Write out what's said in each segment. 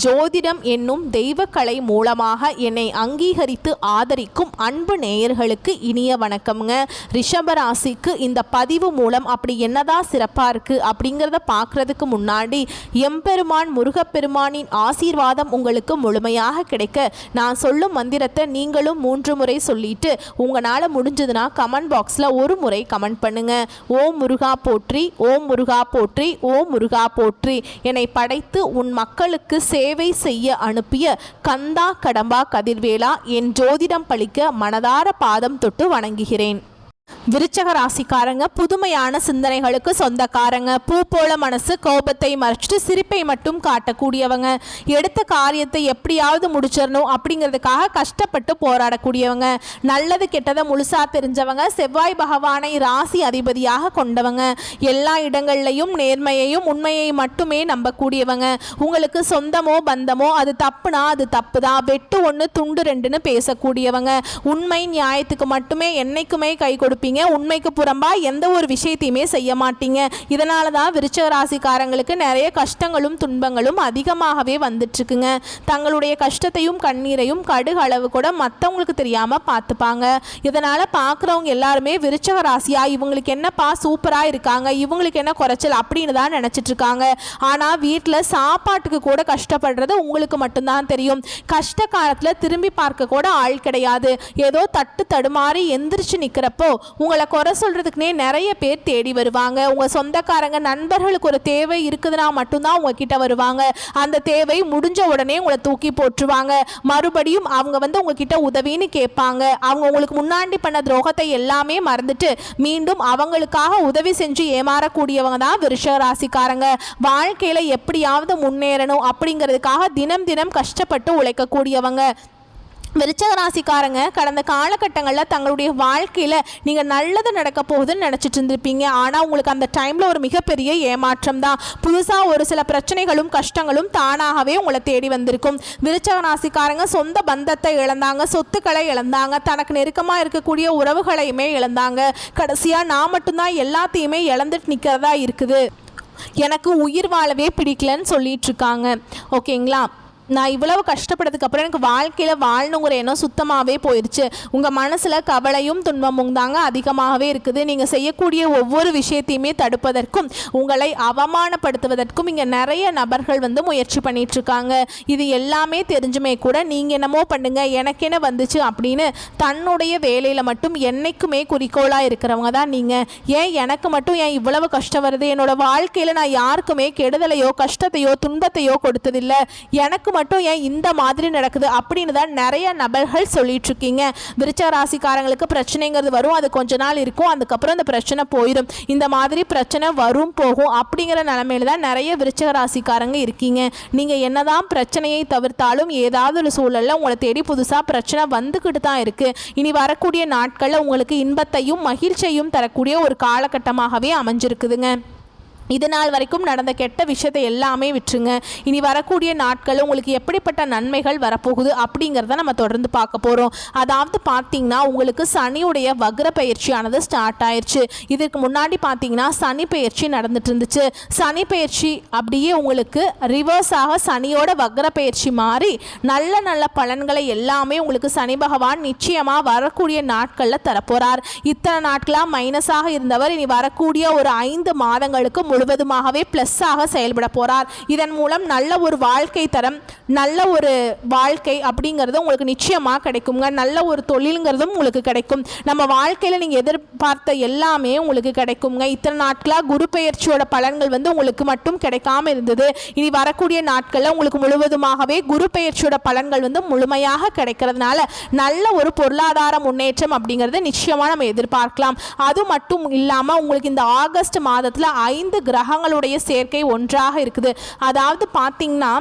ஜோதிடம் என்னும் தெய்வக்கலை மூலமாக என்னை அங்கீகரித்து ஆதரிக்கும் அன்பு நேயர்களுக்கு இனிய வணக்கம்ங்க. ரிஷபராசிக்கு இந்த பதிவு மூலம் அப்படி என்னதான் சிறப்பாக இருக்குது அப்படிங்கிறத பார்க்குறதுக்கு முன்னாடி எம்பெருமான் முருகப்பெருமானின் ஆசீர்வாதம் உங்களுக்கு முழுமையாக கிடைக்க நான் சொல்லும் மந்திரத்தை நீங்களும் 3 முறை சொல்லிட்டு உங்களால் முடிஞ்சதுன்னா கமெண்ட் பாக்ஸில் ஒரு முறை கமெண்ட் பண்ணுங்க. ஓம் முருகா போற்றி, ஓம் முருகா போற்றி, ஓம் முருகா போற்றி. என்னை படைத்து உன் மக்களுக்கு சேவை செய்ய அனுப்பிய கந்தா கடம்பா கதிர்வேலா, என் ஜோதிடம் பழிக்க மனதார பாதம் தொட்டு வணங்குகிறேன். விருச்சக ராசிக்காரங்க புதுமையான சிந்தனைகளுக்கு சொந்தக்காரங்க. பூ போல மனசு, கோபத்தை மறைச்சிட்டு சிரிப்பை மட்டும் காட்டக்கூடியவங்க. எடுத்த காரியத்தை எப்படியாவது முடிச்சிடணும் அப்படிங்கிறதுக்காக கஷ்டப்பட்டு போராடக்கூடியவங்க. நல்லது கெட்டதை முழுசா தெரிஞ்சவங்க. செவ்வாய் பகவானை ராசி அதிபதியாக கொண்டவங்க. எல்லா இடங்கள்லையும் நேர்மையையும் உண்மையை மட்டுமே நம்பக்கூடியவங்க. உங்களுக்கு சொந்தமோ பந்தமோ அது தப்புனா அது தப்பு தான், வெட்டு 1 துண்டு 2ன்னு பேசக்கூடியவங்க. உண்மை நியாயத்துக்கு மட்டுமே என்னைக்குமே கை கொடுப்பீங்க. உண்மைக்கு புறம்பா எந்த ஒரு விஷயத்தையுமே செய்ய மாட்டீங்க. இதனால தான் விருச்சிக ராசிக்காரங்களுக்கு நிறைய கஷ்டங்களும் துன்பங்களும் அதிகமாகவே வந்துட்டு இருக்குங்க. தங்களுடைய கஷ்டத்தையும் கண்ணீரையும் கடுகு அளவு கூட மற்றவங்களுக்கு தெரியாம பார்த்துப்பாங்க. இதனால பார்க்குறவங்க எல்லாருமே விருச்சிக ராசியா இவங்களுக்கு என்னப்பா சூப்பரா இருக்காங்க, இவங்களுக்கு என்ன குறைச்சல் அப்படின்னு தான் நினைச்சிட்டு இருக்காங்க. ஆனா வீட்டில் சாப்பாட்டுக்கு கூட கஷ்டப்படுறது உங்களுக்கு மட்டும்தான் தெரியும். கஷ்ட காலத்துல திரும்பி பார்க்க கூட ஆள் கிடையாது. ஏதோ தட்டு தடுமாறி எந்திரிச்சு நிக்கிறப்போ உங்களை குறை சொல்றதுக்குனே நிறைய பேர் தேடி வருவாங்க. உங்க சொந்தக்காரங்க நண்பர்களுக்கு ஒரு தேவை இருக்குதுன்னா மட்டும்தான் உங்ககிட்ட வருவாங்க. அந்த தேவை முடிஞ்ச உடனே உங்களை தூக்கி போட்டுருவாங்க. மறுபடியும் அவங்க உங்ககிட்ட உதவின்னு கேட்பாங்க. அவங்க உங்களுக்கு முன்னாடி பண்ண துரோகத்தை எல்லாமே மறந்துட்டு மீண்டும் அவங்களுக்காக உதவி செஞ்சு ஏமாறக்கூடியவங்க தான் விருச்சிக ராசிக்காரங்க. வாழ்க்கையில எப்படியாவது முன்னேறணும் அப்படிங்கிறதுக்காக தினம் தினம் கஷ்டப்பட்டு உழைக்கக்கூடியவங்க. விருச்சிக ராசிக்காரங்க கடந்த காலகட்டங்களில் தங்களுடைய வாழ்க்கையில் நீங்கள் நல்லது நடக்க போகுதுன்னு நினச்சிட்டு இருந்திருப்பீங்க. ஆனால் உங்களுக்கு அந்த டைமில் ஒரு மிகப்பெரிய ஏமாற்றம் தான். புதுசாக ஒரு சில பிரச்சனைகளும் கஷ்டங்களும் தானாகவே உங்களை தேடி வந்திருக்கும். விருச்சிக ராசிக்காரங்க சொந்த பந்தத்தை இழந்தாங்க, சொத்துக்களை இழந்தாங்க, தனக்கு நெருக்கமாக இருக்கக்கூடிய உறவுகளையுமே இழந்தாங்க. கடைசியாக நான் மட்டும்தான் எல்லாத்தையுமே இழந்துட்டு நிற்கிறதா இருக்குது, எனக்கு உயிர் வாழவே பிடிக்கலன்னு சொல்லிட்டு இருக்காங்க. ஓகேங்களா, நான் இவ்வளவு கஷ்டப்பட்டதுக்கு அப்புறம் எனக்கு வாழ்க்கையில் வாழணுங்கிற எண்ணம் சுத்தமாகவே போயிடுச்சு. உங்கள் மனசில் கவலையும் துன்பமும் தாங்க அதிகமாகவே இருக்குது. நீங்கள் செய்யக்கூடிய ஒவ்வொரு விஷயத்தையுமே தடுப்பதற்கும் உங்களை அவமானப்படுத்துவதற்கும் இங்கே நிறைய நபர்கள் முயற்சி பண்ணிகிட்ருக்காங்க. இது எல்லாமே தெரிஞ்சுமே கூட நீங்கள் என்னமோ பண்ணுங்க எனக்கு என்ன வந்துச்சு அப்படின்னு தன்னுடைய வேலையில் மட்டும் என்னைக்குமே குறிக்கோளாக இருக்கிறவங்க தான் நீங்கள். ஏன் எனக்கு மட்டும் ஏன் இவ்வளவு கஷ்டம் வருது, என்னோடய வாழ்க்கையில் நான் யாருக்குமே கெடுதலையோ கஷ்டத்தையோ துன்பத்தையோ கொடுத்ததில்லை, எனக்கு மட்டும் ஏன் இந்த மாதிரி நடக்குது அப்படின்னு தான் நிறைய நபர்கள் சொல்லிட்டு இருக்கீங்க. விருச்சிக ராசிக்காரங்களுக்கு பிரச்சனைங்கிறது வரும், அது கொஞ்ச நாள் இருக்கும், அதுக்கப்புறம் அந்த பிரச்சனை போயிடும். இந்த மாதிரி பிரச்சனை வரும் போகும் அப்படிங்கிற நிலைமையில தான் நிறைய விருச்சிக ராசிக்காரங்க இருக்கீங்க. நீங்கள் என்னதான் பிரச்சனையை தவிர்த்தாலும் ஏதாவது ஒரு சூழலில் உங்களை தேடி புதுசாக பிரச்சனை வந்துக்கிட்டு தான் இருக்குது. இனி வரக்கூடிய நாட்களில் உங்களுக்கு இன்பத்தையும் மகிழ்ச்சியையும் தரக்கூடிய ஒரு காலகட்டமாகவே அமைஞ்சிருக்குதுங்க. இது நாள் வரைக்கும் நடந்த கெட்ட விஷயத்தை எல்லாமே விட்டுருங்க. இனி வரக்கூடிய நாட்கள் உங்களுக்கு எப்படிப்பட்ட நன்மைகள் வரப்போகுது அப்படிங்கிறத நம்ம தொடர்ந்து பார்க்க போகிறோம். அதாவது பார்த்தீங்கன்னா உங்களுக்கு சனியுடைய வக்ர பயிற்சியானது ஸ்டார்ட் ஆயிடுச்சு. இதுக்கு முன்னாடி பார்த்தீங்கன்னா சனி பயிற்சி நடந்துட்டு இருந்துச்சு. சனி பயிற்சி அப்படியே உங்களுக்கு ரிவர்ஸாக சனியோட வக்ர பயிற்சி மாறி நல்ல நல்ல பலன்களை எல்லாமே உங்களுக்கு சனி பகவான் நிச்சயமாக வரக்கூடிய நாட்களில் தரப்போகிறார். இத்தனை நாட்களாக மைனஸாக இருந்தவர் இனி வரக்கூடிய ஒரு 5 மாதங்களுக்கு முழுவதுமாகவே பிளஸ்ஸாக செயல்பட போறார். இதன் மூலம் நல்ல ஒரு வாழ்க்கை தரம், நல்ல ஒரு வாழ்க்கை அப்படிங்கிறது உங்களுக்கு நிச்சயமாக கிடைக்குங்க. நல்ல ஒரு தொழிலுங்கிறதும் உங்களுக்கு கிடைக்கும். நம்ம வாழ்க்கையில் நீங்கள் எதிர்பார்த்த எல்லாமே உங்களுக்கு கிடைக்குங்க. இத்தனை நாட்களாக குரு பெயர்ச்சியோட பலன்கள் உங்களுக்கு மட்டும் கிடைக்காம இருந்தது. இனி வரக்கூடிய நாட்களில் உங்களுக்கு முழுவதுமாகவே குரு பெயர்ச்சியோட பலன்கள் முழுமையாக கிடைக்கிறதுனால நல்ல ஒரு பொருளாதார முன்னேற்றம் அப்படிங்கிறது நிச்சயமாக நம்ம எதிர்பார்க்கலாம். அது மட்டும் இல்லாமல் உங்களுக்கு இந்த ஆகஸ்ட் மாதத்தில் 5 கிரகங்களுடைய சேர்க்கை ஒன்றாக இருக்குது. அதாவது பார்த்தீங்கன்னா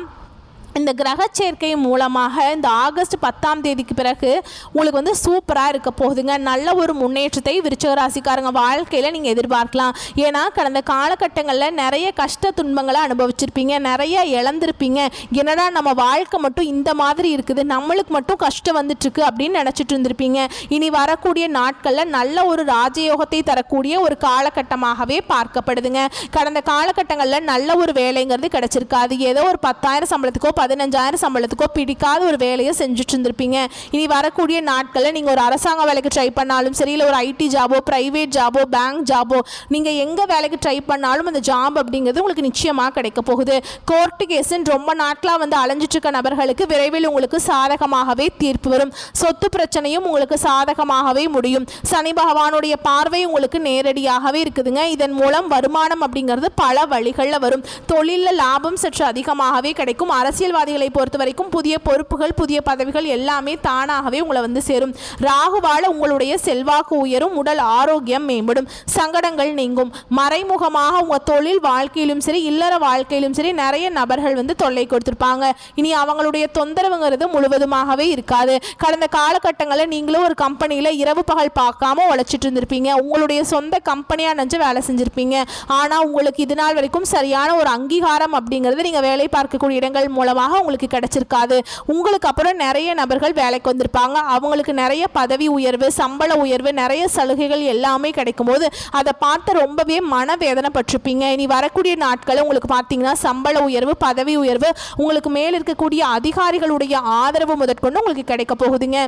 இந்த கிரக சேர்க்கை மூலமாக இந்த ஆகஸ்ட் 10ஆம் தேதிக்கு பிறகு உங்களுக்கு சூப்பராக இருக்க போகுதுங்க. நல்ல ஒரு முன்னேற்றத்தை விருச்சிக ராசிக்காரங்க வாழ்க்கையில் நீங்கள் எதிர்பார்க்கலாம். ஏன்னா கடந்த காலகட்டங்களில் நிறைய கஷ்ட துன்பங்களை அனுபவிச்சிருப்பீங்க, நிறைய இழந்திருப்பீங்க. என்னடா நம்ம வாழ்க்கை மட்டும் இந்த மாதிரி இருக்குது, நம்மளுக்கு மட்டும் கஷ்டம் வந்துட்டுருக்கு அப்படின்னு நினச்சிட்டு இருந்திருப்பீங்க. இனி வரக்கூடிய நாட்களில் நல்ல ஒரு ராஜயோகத்தை தரக்கூடிய ஒரு காலகட்டமாகவே பார்க்கப்படுதுங்க. கடந்த காலகட்டங்களில் நல்ல ஒரு வேலைங்கிறது கிடைச்சிருக்காது. ஏதோ ஒரு 10,000 சம்பளத்துக்கோ 15,000 சம்பளத்துக்கோ பிடிக்காத ஒரு வேலையை செஞ்சுட்டு இருந்திருப்பீங்க. இனி வரக்கூடிய நாட்களில் நீங்கள் ஒரு அரசாங்க வேலைக்கு ட்ரை பண்ணாலும் சரி, இல்லை ஒரு ஐடி ஜாபோ, ப்ரைவேட் ஜாபோ, பேங்க் ஜாபோ, நீங்கள் எங்கே வேலைக்கு ட்ரை பண்ணாலும் அந்த ஜாப் அப்படிங்கிறது உங்களுக்கு நிச்சயமாக கிடைக்க போகுது. கோர்ட்டு கேஸுன்னு ரொம்ப நாட்களாக வந்து அலைஞ்சிட்டு இருக்க நபர்களுக்கு விரைவில் உங்களுக்கு சாதகமாகவே தீர்ப்பு வரும். சொத்து பிரச்சனையும் உங்களுக்கு சாதகமாகவே முடியும். சனி பகவானுடைய பார்வை உங்களுக்கு நேரடியாகவே இருக்குதுங்க. இதன் மூலம் வருமானம் அப்படிங்கிறது பல வழிகளில் வரும். தொழிலில் லாபம் சற்று அதிகமாகவே கிடைக்கும். அரசியல்வாதிகளை பொறுத்த வரைக்கும் புதிய பொறுப்புகள், புதிய பதவிகள் எல்லாமே தானாகவே உங்களை வந்து சேரும். ராகுவால உங்களுடைய செல்வாக்கு உயரும், உடல் ஆரோக்கியம் மேம்படும், சங்கடங்கள் நீங்கும். மறைமுகமாக உங்கள் தொழில் வாழ்க்கையிலும் சரி, இல்லற வாழ்க்கையிலும் சரி நிறைய நபர்கள் வந்து தொல்லை கொடுத்துருப்பாங்க. இனி அவங்களுடைய தொந்தரவுங்கிறது முழுவதுமாகவே இருக்காது. கடந்த காலகட்டங்களில் நீங்களும் ஒரு கம்பெனியில் இரவு பகல் பார்க்காம உழைச்சிட்டு இருந்திருப்பீங்க. உங்களுடைய சொந்த கம்பெனியாக நினச்சி வேலை செஞ்சுருப்பீங்க. ஆனால் உங்களுக்கு இது நாள் வரைக்கும் சரியான ஒரு அங்கீகாரம் அப்படிங்கிறது நீங்கள் வேலை பார்க்கக்கூடிய இடங்கள் மூலமாக உங்களுக்கு கிடைச்சிருக்காது. உங்களுக்கு அப்புறம் நிறைய நபர்கள் வேலைக்கு வந்திருப்பாங்க. அவங்களுக்கு நிறைய பதவி உயர்வு, சம்பள உயர்வு, நிறைய சலுகைகள் எல்லாமே கிடைக்கும் போது அதை பார்த்து ரொம்பவே மனவேதனைப்பட்டிருப்பீங்க. இனி வரக்கூடிய நாட்களில் உங்களுக்கு பார்த்தீங்கன்னா சம்பள உயர்வு, பதவி உயர்வு, உங்களுக்கு மேல் இருக்கக்கூடிய அதிகாரிகளுடைய ஆதரவு முதற்கொண்டு உங்களுக்கு கிடைக்க போகுதுங்க.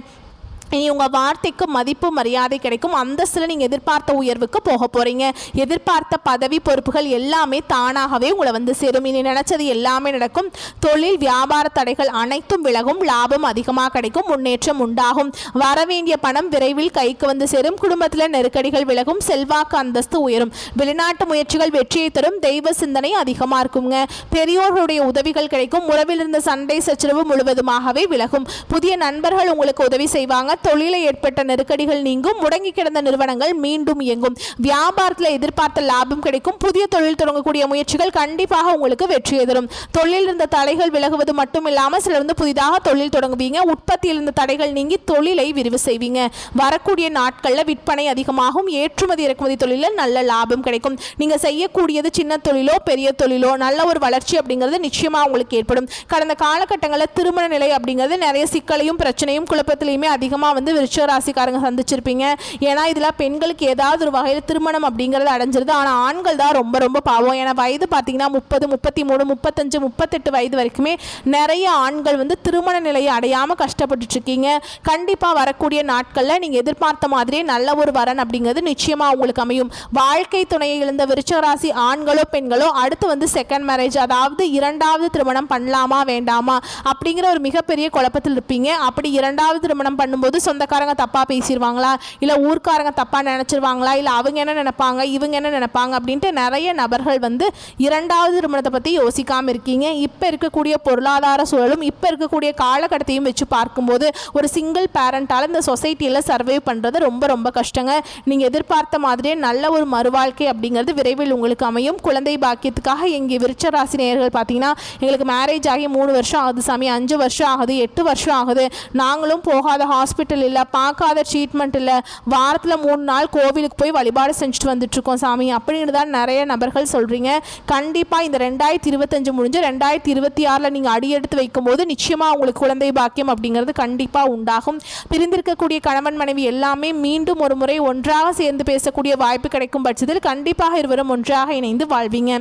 இனி உங்கள் வார்த்தைக்கு மதிப்பு மரியாதை கிடைக்கும். அந்தஸ்தில் நீங்கள் எதிர்பார்த்த உயர்வுக்கு போக போகிறீங்க. எதிர்பார்த்த பதவி பொறுப்புகள் எல்லாமே தானாகவே உங்களை வந்து சேரும். இனி நினச்சது எல்லாமே நடக்கும். தொழில் வியாபார தடைகள் அனைத்தும் விலகும். லாபம் அதிகமாக கிடைக்கும். முன்னேற்றம் உண்டாகும். வரவேண்டிய பணம் விரைவில் கைக்கு வந்து சேரும். குடும்பத்தில் நெருக்கடிகள் விலகும். செல்வாக்கு அந்தஸ்து உயரும். வெளிநாட்டு முயற்சிகள் வெற்றியை தரும். தெய்வ சிந்தனை அதிகமாக இருக்குங்க. பெரியோர்களுடைய உதவிகள் கிடைக்கும். உறவில் இருந்த சண்டை சச்சரவு முழுவதுமாகவே விலகும். புதிய நண்பர்கள் உங்களுக்கு உதவி செய்வாங்க. தொழிலை ஏற்பட்ட நெருக்கடிகள் நீங்கும். முடங்கி கிடந்த நிறுவனங்கள் மீண்டும் இயங்கும். வியாபாரத்தில் எதிர்பார்த்த லாபம் கிடைக்கும். புதிய தொழில் தொடங்கக்கூடிய முயற்சிகள் கண்டிப்பாக உங்களுக்கு வெற்றியை தரும். தொழில் இருந்த தடைகள் விலகுவது மட்டும் இல்லாமல் சிலர் வந்து புதிதாக தொழில் தொடங்குவீங்க. உற்பத்தியில் இருந்த தடைகள் நீங்கி தொழிலை விரிவு செய்வீங்க. வரக்கூடிய நாட்களில் விற்பனை அதிகமாகும். ஏற்றுமதி இறக்குமதி தொழிலில் நல்ல லாபம் கிடைக்கும். நீங்கள் செய்யக்கூடியது சின்ன தொழிலோ பெரிய தொழிலோ நல்ல ஒரு வளர்ச்சி அப்படிங்கிறது நிச்சயமாக உங்களுக்கு ஏற்படும். கடந்த காலகட்டங்களில் திருமண நிலை அப்படிங்கிறது நிறைய சிக்கலையும் பிரச்சனையும் குழப்பத்திலையுமே அதிகமாக வந்து விருச்சிக ராசிக்காரங்க சந்திச்சிருப்பீங்க. ஏன்னா இதில் பெண்களுக்கு ஏதாவது ஒரு வகையில் திருமணம் அப்படிங்கிறது அடைஞ்சிருது. ஆனால் ஆண்கள் தான் ரொம்ப ரொம்ப பாவம். ஏன்னா வயது பார்த்தீங்கன்னா 30, 33, 35, 38 வயது வரைக்குமே நிறைய ஆண்கள் வந்து திருமண நிலையை அடையாமல் கஷ்டப்பட்டுட்டு இருக்கீங்க. கண்டிப்பாக வரக்கூடிய நாட்களில் நீங்கள் எதிர்பார்த்த மாதிரியே நல்ல ஒரு வரன் அப்படிங்கிறது நிச்சயமாக உங்களுக்கு அமையும். வாழ்க்கை துணையை இழந்த விருச்சிக ராசி ஆண்களோ பெண்களோ அடுத்து வந்து செகண்ட் மேரேஜ், அதாவது இரண்டாவது திருமணம் பண்ணலாமா வேண்டாமா அப்படிங்கிற ஒரு மிகப்பெரிய குழப்பத்தில் இருப்பீங்க. அப்படி இரண்டாவது திருமணம் பண்ணும்போது சொந்தக்காரங்க தப்பா பேசிடுவாங்களா, இல்லை ஊர்க்காரங்க தப்பா நினைச்சிருவாங்களா, இல்லை அவங்க என்ன நினைப்பாங்க இவங்க என்ன நினைப்பாங்க அப்படின்ட்டு நிறைய நபர்கள் வந்து இரண்டாவது திருமணத்தை பற்றி யோசிக்காமல் இருக்கீங்க. இப்போ இருக்கக்கூடிய பொருளாதார சூழலும் இப்போ இருக்கக்கூடிய காலகட்டத்தையும் வச்சு பார்க்கும்போது ஒரு சிங்கிள் பேரண்டால் இந்த சொசைட்டியில் சர்வே பண்ணுறது ரொம்ப ரொம்ப கஷ்டங்க. நீங்கள் எதிர்பார்த்த மாதிரியே நல்ல ஒரு மறுவாழ்க்கை அப்படிங்கிறது விரைவில் உங்களுக்கு அமையும். குழந்தை பாக்கியத்துக்காக எங்கள் விருச்சிக ராசி நேயர்கள் பார்த்தீங்கன்னா எங்களுக்கு மேரேஜ் ஆகி 3 வருஷம் ஆகுது சாமி, 5 வருஷம் ஆகுது, 8 வருஷம் ஆகுது, நாங்களும் போகாத ஹாஸ்பிட்டல் இல்லை, பார்க்காத ட்ரீட்மெண்ட் இல்லை, வாரத்தில் 3 நாள் கோவிலுக்கு போய் வழிபாடு செஞ்சுட்டு வந்துட்டுருக்கோம் சாமி அப்படின்னு தான் நிறைய நபர்கள் சொல்கிறீங்க. கண்டிப்பாக இந்த 2025 முடிஞ்சு 2026 நீங்கள் அடியெடுத்து வைக்கும்போது நிச்சயமாக உங்களுக்கு குழந்தை பாக்கியம் அப்படிங்கிறது கண்டிப்பாக உண்டாகும். பிரிந்திருக்கக்கூடிய கணவன் மனைவி எல்லாமே மீண்டும் ஒரு முறை ஒன்றாக சேர்ந்து பேசக்கூடிய வாய்ப்பு கிடைக்கும் பட்சத்தில் கண்டிப்பாக இருவரும் ஒன்றாக இணைந்து வாழ்வீங்க.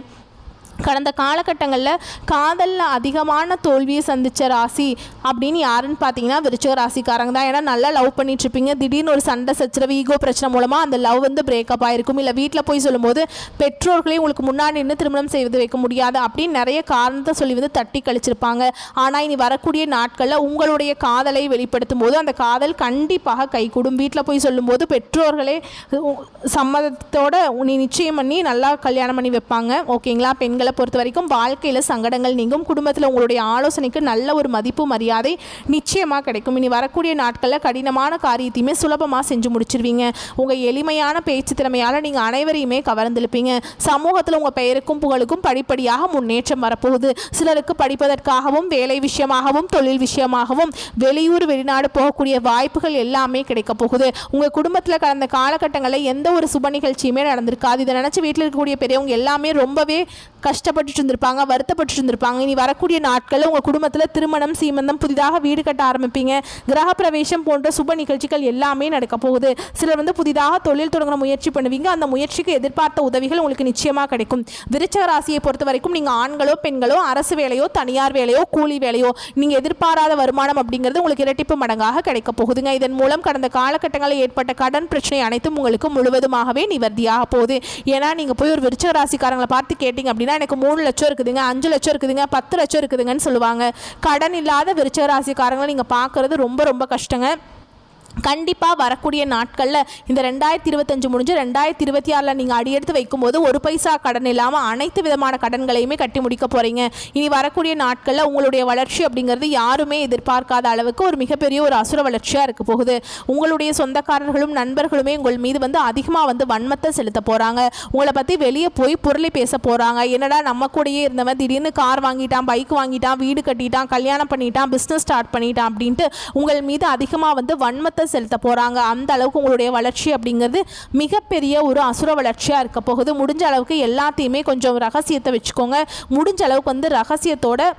கடந்த காலகட்டங்களில் காதலில் அதிகமான தோல்வியை சந்தித்த ராசி அப்படின்னு யாருன்னு பார்த்தீங்கன்னா விருச்சிக ராசிக்காரங்க தான். ஏன்னா நல்லா லவ் பண்ணிட்டுருப்பீங்க. திடீர்னு ஒரு சண்டை சச்சரவு, ஈகோ பிரச்சனை மூலமாக அந்த லவ் வந்து பிரேக்கப் ஆகிருக்கும். இல்லை வீட்டில் போய் சொல்லும்போது பெற்றோர்களே உங்களுக்கு முன்னாடி நின்று திருமணம் செய்து வைக்க முடியாது அப்படின்னு நிறைய காரணத்தை சொல்லி வந்து தட்டி கழிச்சிருப்பாங்க. ஆனால் இனி வரக்கூடிய நாட்களில் உங்களுடைய காதலை வெளிப்படுத்தும் போது அந்த காதல் கண்டிப்பாக கைகூடும். வீட்டில் போய் சொல்லும்போது பெற்றோர்களே சம்மதத்தோடு நீ நிச்சயம் பண்ணி நல்லா கல்யாணம் பண்ணி வைப்பாங்க. ஓகேங்களா? பெண்கள் பொறுத்த வரைக்கும் வாழ்க்கையில் சங்கடங்கள் நீங்கும். குடும்பத்தில் உங்களுடைய ஆலோசனைக்கு நல்ல ஒரு மதிப்பு மரியாதை நிச்சயமாக கிடைக்கும். இனி வரக்கூடிய நாட்களில் கடினமான காரியத்தையுமே சுலபமாக செஞ்சு முடிச்சிருவீங்க. உங்கள் எளிமையான பேச்சு திறமையால் நீங்கள் அனைவரையுமே கவர்ந்திருப்பீங்க. சமூகத்தில் உங்கள் பெயருக்கும் புகழுக்கும் படிப்படியாக முன்னேற்றம் வரப்போகுது. சிலருக்கு படிப்பதற்காகவும் வேலை விஷயமாகவும் தொழில் விஷயமாகவும் வெளியூர் வெளிநாடு போகக்கூடிய வாய்ப்புகள் எல்லாமே கிடைக்க போகுது. உங்கள் குடும்பத்தில் கடந்த காலகட்டங்களில் எந்த ஒரு சுப நிகழ்ச்சியுமே நடந்திருக்காது. இதை நினச்சி வீட்டில் இருக்கக்கூடிய பெரியவங்க எல்லாமே ரொம்பவே கஷ்டப்பட்டுட்டு இருந்திருப்பாங்க, வருத்தப்பட்டு இருந்திருப்பாங்க. இனி வரக்கூடிய நாட்களில் உங்கள் குடும்பத்தில் திருமணம், சீமந்தம், புதிதாக வீடு கட்ட ஆரம்பிப்பீங்க. கிரக பிரவேசம் போன்ற சுப நிகழ்ச்சிகள் எல்லாமே நடக்க போகுது. சிலர் புதிதாக தொழில் தொடங்குற முயற்சி பண்ணுவீங்க. அந்த முயற்சிக்கு எதிர்பார்த்த உதவிகள் உங்களுக்கு நிச்சயமாக கிடைக்கும். விருச்சிக ராசியை பொறுத்த வரைக்கும் நீங்கள் ஆண்களோ பெண்களோ அரசு வேலையோ தனியார் வேலையோ கூலி வேலையோ நீங்கள் எதிர்பாராத வருமானம் அப்படிங்கிறது உங்களுக்கு இரட்டிப்பு மடங்காக கிடைக்க போகுதுங்க. இதன் மூலம் கடந்த காலகட்டங்களில் ஏற்பட்ட கடன் பிரச்சனை அனைத்தும் உங்களுக்கு முழுவதுமாகவே நிவர்த்தியாக போகுது. ஏன்னா நீங்கள் போய் ஒரு விருச்சிக ராசிக்காரங்களை பார்த்து கேட்டிங்க அப்படின்னா எனக்கு 3 லட்சம் இருக்குதுங்க, 5 லட்சம் இருக்குதுங்க, 10 லட்சம் இருக்குதுங்கன்னு சொல்லுவாங்க. கடன் இல்லாத விருச்சிக ராசிக்காரங்களை நீங்கள் பார்க்குறது ரொம்ப ரொம்ப கஷ்டங்க. கண்டிப்பாக வரக்கூடிய நாட்களில் இந்த 2025 முடிஞ்சு 2026 நீங்கள் அடியெடுத்து வைக்கும்போது ஒரு பைசா கடன் இல்லாமல் அனைத்து விதமான கடன்களையுமே கட்டி முடிக்க போகிறீங்க. இனி வரக்கூடிய நாட்களில் உங்களுடைய வளர்ச்சி அப்படிங்கிறது யாருமே எதிர்பார்க்காத அளவுக்கு ஒரு மிகப்பெரிய ஒரு அசுர வளர்ச்சியாக இருக்க போகுது. உங்களுடைய சொந்தக்காரர்களும் நண்பர்களுமே உங்கள் மீது அதிகமாக வன்மத்தை செலுத்த போகிறாங்க. உங்களை பற்றி வெளியே போய் பொருளை பேச போகிறாங்க. என்னடா நம்ம கூடயே இருந்தவன் திடீர்னு கார் வாங்கிட்டான், பைக் வாங்கிட்டான், வீடு கட்டிட்டான், கல்யாணம் பண்ணிட்டான், பிஸ்னஸ் ஸ்டார்ட் பண்ணிட்டான் அப்படின்ட்டு உங்கள் மீது அதிகமாக வன்மத்தை செலுத்த போறாங்க. அந்த அளவுக்கு உங்களுடைய வளர்ச்சி அப்படிங்கிறது மிகப்பெரிய ஒரு அசுர வளர்ச்சியா இருக்க போகுது. முடிஞ்ச அளவுக்கு எல்லாத்தையுமே கொஞ்சம் ரகசியத்தை வச்சுக்கோங்க. முடிஞ்ச அளவுக்கு ரகசியத்தோட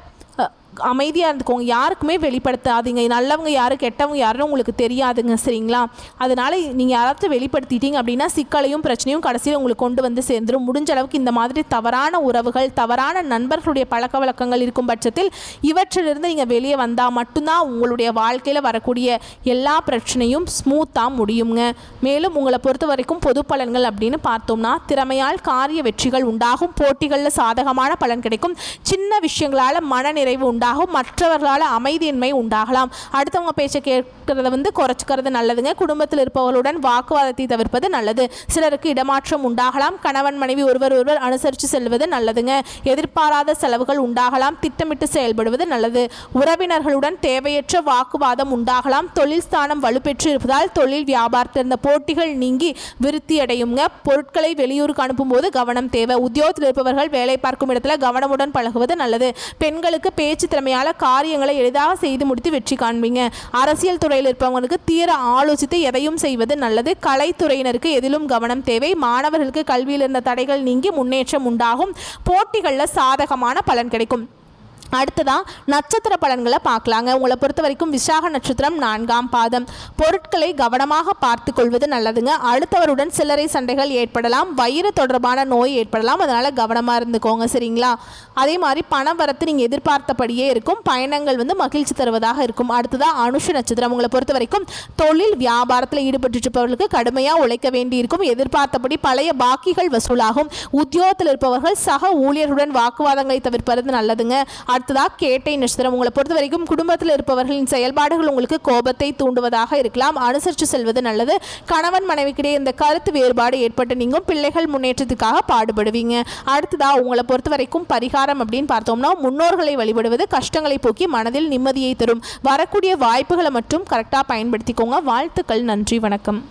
அமைதியாக இருந்துக்கோங்க. யாருக்குமே வெளிப்படுத்தாதீங்க. நல்லவங்க யாரு கெட்டவங்க யாருன்னு உங்களுக்கு தெரியாதுங்க, சரிங்களா? அதனால் நீங்கள் யாராவது வெளிப்படுத்திட்டீங்க அப்படின்னா சிக்கலையும் பிரச்சனையும் கடைசியில் உங்களுக்கு கொண்டு சேர்ந்துடும். முடிஞ்ச அளவுக்கு இந்த மாதிரி தவறான உறவுகள், தவறான நண்பர்களுடைய பழக்க வழக்கங்கள் இருக்கும் பட்சத்தில் இவற்றிலிருந்து நீங்கள் வெளியே வந்தால் மட்டும்தான் உங்களுடைய வாழ்க்கையில் வரக்கூடிய எல்லா பிரச்சனையும் ஸ்மூத்தாக முடியுங்க. மேலும் உங்களை பொறுத்த வரைக்கும் பொது பலன்கள் அப்படின்னு பார்த்தோம்னா திறமையால் காரிய வெற்றிகள் உண்டாகும். போட்டிகளில் சாதகமான பலன் கிடைக்கும். சின்ன விஷயங்களால் மனநிறைவு உண்டாகும். மற்றவர்களால் அமைதியின்மை உண்டாகலாம். அடுத்தவங்க பேச்சை கேட்கறத குறைச்சிக்கிறது நல்லதுங்க. குடும்பத்தில் இருப்பவர்களுடன் வாக்குவாதத்தை தவிர்ப்பது நல்லது. சிலருக்கு இடமாற்றம் உண்டாகலாம். கணவன் மனைவி ஒருவர் அனுசரித்து செல்வது நல்லதுங்க. எதிர்பாராத செலவுகள் உண்டாகலாம். திட்டமிட்டு செயல்படுவது நல்லது. உறவினர்களுடன் தேவையற்ற வாக்குவாதம் உண்டாகலாம். தொழில் ஸ்தானம் வலுப்பெற்று இருப்பதால் தொழில் வியாபாரத்தில் இருந்த போட்டிகள் நீங்கி விருத்தி அடையுங்க. பொருட்களை வெளியூருக்கு அனுப்பும் போது கவனம் தேவை. உத்தியோகத்தில் இருப்பவர்கள் வேலை பார்க்கும் இடத்துல கவனமுடன் பழகுவது நல்லது. பெண்களுக்கு பேச்சு திறமையால காரியங்களை எளிதாக செய்து முடித்து வெற்றி காண்பீங்க. அரசியல் துறையில் இருப்பவங்களுக்கு தீர ஆலோசித்து எதையும் செய்வது நல்லது. கலைத்துறையினருக்கு எதிலும் கவனம் தேவை. மாணவர்களுக்கு கல்வியில் இருந்த தடைகள் நீங்கி முன்னேற்றம் உண்டாகும். போட்டிகளில் சாதகமான பலன் கிடைக்கும். அடுத்ததான் நட்சத்திர பலன்களை பார்க்கலாங்க. உங்களை பொறுத்த வரைக்கும் விசாக நட்சத்திரம் 4ஆம் பாதம். பொருட்களை கவனமாக பார்த்து கொள்வது நல்லதுங்க. அடுத்தவருடன் சில்லறை சண்டைகள் ஏற்படலாம். வயிறு தொடர்பான நோய் ஏற்படலாம். அதனால் கவனமாக இருந்துக்கோங்க, சரிங்களா? அதே மாதிரி பண வரத்து நீங்கள் எதிர்பார்த்தபடியே இருக்கும். பயணங்கள் மகிழ்ச்சி தருவதாக இருக்கும். அடுத்ததான் அனுஷ நட்சத்திரம். உங்களை பொறுத்த வரைக்கும் தொழில் வியாபாரத்தில் ஈடுபட்டு இருப்பவர்களுக்கு கடுமையாக உழைக்க வேண்டியிருக்கும். எதிர்பார்த்தபடி பழைய பாக்கிகள் வசூலாகும். உத்தியோகத்தில் இருப்பவர்கள் சக ஊழியர்களுடன் வாக்குவாதங்களை தவிர்ப்பது நல்லதுங்க. அடுத்ததாக கேட்டை நட்சத்திரம். உங்களை பொறுத்த வரைக்கும் குடும்பத்தில் இருப்பவர்களின் செயல்பாடுகள் உங்களுக்கு கோபத்தை தூண்டுவதாக இருக்கலாம். அனுசரித்து செல்வது நல்லது. கணவன் மனைவிக்கிடையே இந்த கருத்து வேறுபாடு ஏற்பட்டு நீங்கும். பிள்ளைகள் முன்னேற்றத்துக்காக பாடுபடுவீங்க. அடுத்ததாக உங்களை பொறுத்த வரைக்கும் பரிகாரம் அப்படின்னு பார்த்தோம்னா முன்னோர்களை வழிபடுவது கஷ்டங்களை போக்கி மனதில் நிம்மதியை தரும். வரக்கூடிய வாய்ப்புகளை மட்டும் கரெக்டாக பயன்படுத்திக்கோங்க. வாழ்த்துக்கள். நன்றி, வணக்கம்.